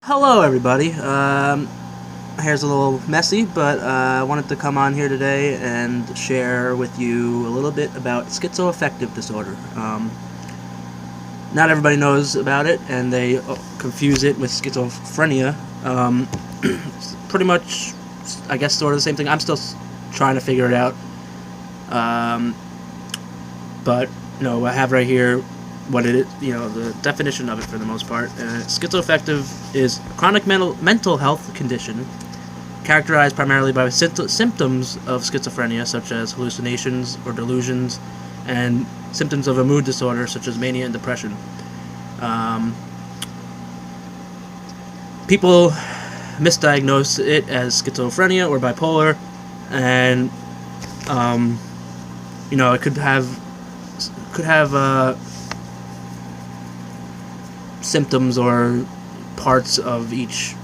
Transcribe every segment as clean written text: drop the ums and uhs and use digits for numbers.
Hello, everybody. Hair's a little messy, but I wanted to come on here today and share with you a little bit about schizoaffective disorder. Not everybody knows about it, and they confuse it with schizophrenia. It's pretty much, I guess, sort of the same thing. I'm still trying to figure it out. But I have right here what it is, the definition of it for the most part. Schizoaffective is a chronic mental health condition characterized primarily by symptoms of schizophrenia, such as hallucinations or delusions, and symptoms of a mood disorder, such as mania and depression. People misdiagnose it as schizophrenia or bipolar, and it could have symptoms or parts of each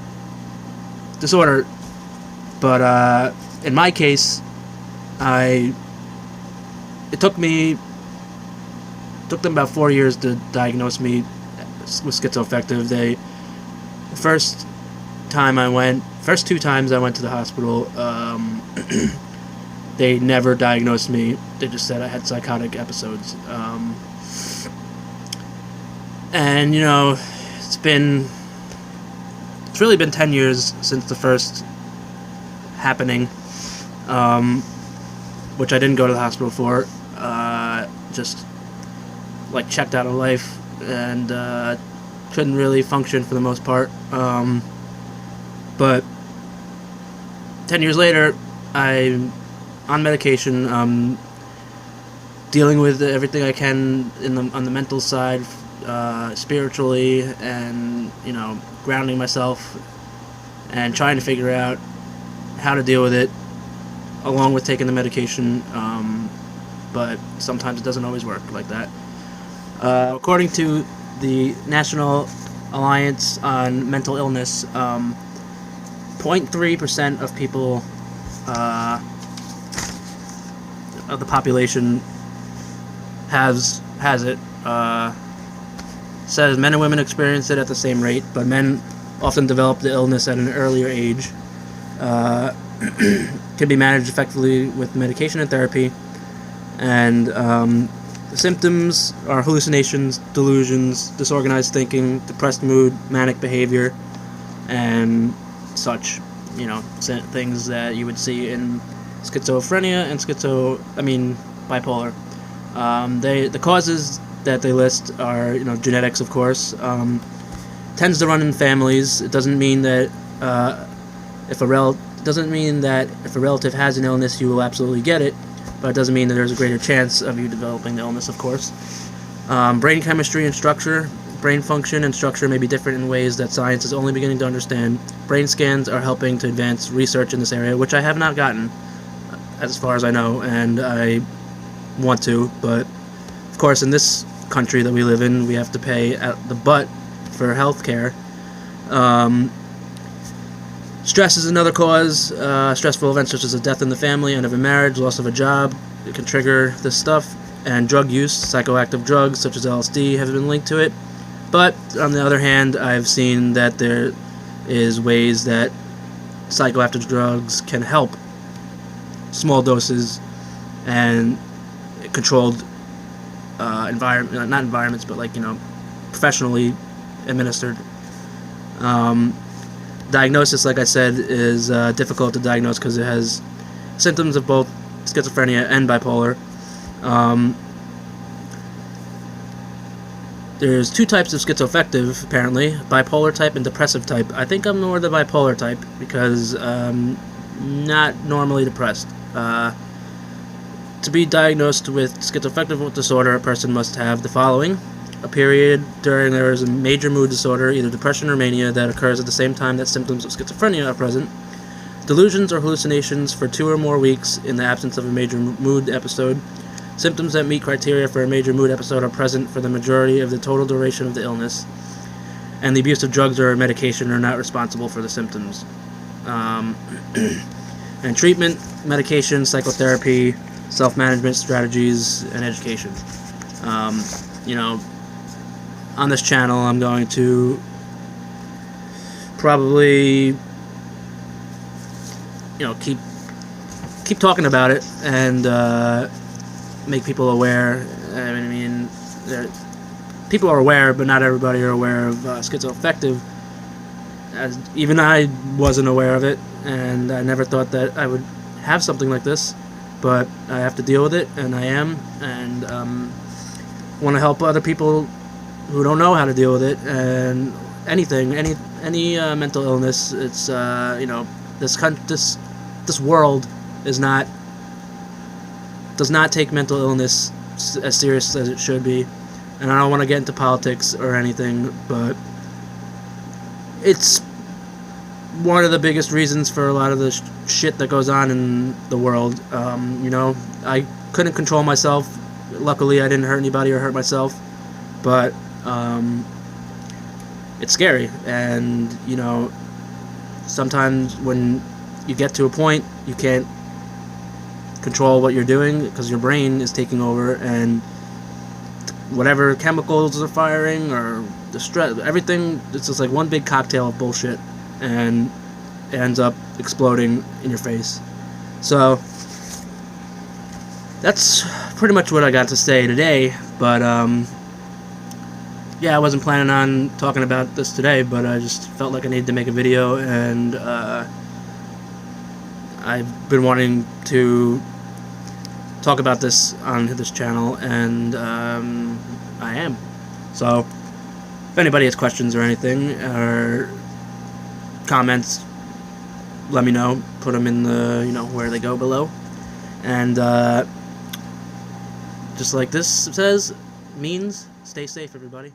disorder, but in my case, it took them about 4 years to diagnose me with schizoaffective. The first two times I went to the hospital, they never diagnosed me. They just said I had psychotic episodes. And it's really been 10 years since the first happening, which I didn't go to the hospital for. Just checked out of life and couldn't really function for the most part. But 10 years later, I'm on medication, dealing with everything I can on the mental side, spiritually, and grounding myself and trying to figure out how to deal with it, along with taking the medication. But sometimes it doesn't always work like that. According to the National Alliance on Mental Illness, 0.3% of people, of the population has it. Says men and women experience it at the same rate, but men often develop the illness at an earlier age. Can be managed effectively with medication and therapy, and the symptoms are hallucinations, delusions, disorganized thinking, depressed mood, manic behavior, and such. Things that you would see in schizophrenia and bipolar. The causes that they list are, genetics, of course. Tends to run in families. It doesn't mean that if a relative has an illness, you will absolutely get it, but it doesn't mean that there's a greater chance of you developing the illness, of course. Brain chemistry and structure. Brain function and structure may be different in ways that science is only beginning to understand. Brain scans are helping to advance research in this area, which I have not gotten, as far as I know, and I want to, but of course in this country that we live in, we have to pay at the butt for health care. Stress is another cause. Stressful events such as a death in the family, end of a marriage, loss of a job, it can trigger this stuff. And drug use, psychoactive drugs such as LSD have been linked to it. But on the other hand, I've seen that there is ways that psychoactive drugs can help, small doses and controlled not environments, but professionally administered. Diagnosis, like I said, is difficult to diagnose because it has symptoms of both schizophrenia and bipolar. There's two types of schizoaffective, apparently, bipolar type and depressive type. I think I'm more the bipolar type because not normally depressed. To be diagnosed with schizoaffective disorder, a person must have the following: a period during there is a major mood disorder, either depression or mania, that occurs at the same time that symptoms of schizophrenia are present. Delusions or hallucinations for 2 or more weeks in the absence of a major mood episode. Symptoms that meet criteria for a major mood episode are present for the majority of the total duration of the illness. And the abuse of drugs or medication are not responsible for the symptoms. And treatment, medication, psychotherapy, self-management strategies, and education. On this channel, I'm going to probably, keep talking about it and make people aware. I mean, people are aware, but not everybody are aware of schizoaffective. Even I wasn't aware of it, and I never thought that I would have something like this, but I have to deal with it, and I am, and want to help other people who don't know how to deal with it, and any mental illness. It's this world does not take mental illness as serious as it should be, and I don't want to get into politics or anything, but it's one of the biggest reasons for a lot of the shit that goes on in the world. I couldn't control myself. Luckily, I didn't hurt anybody or hurt myself, but it's scary. And sometimes when you get to a point, you can't control what you're doing because your brain is taking over, and whatever chemicals are firing or the stress, everything, it's just like one big cocktail of bullshit, and it ends up exploding in your face. So that's pretty much what I got to say today, but yeah, I wasn't planning on talking about this today, but I just felt like I needed to make a video, and I've been wanting to talk about this on this channel, and I am. So if anybody has questions or anything, or comments, let me know. Put them in the, where they go below. And just like this says, means stay safe, everybody.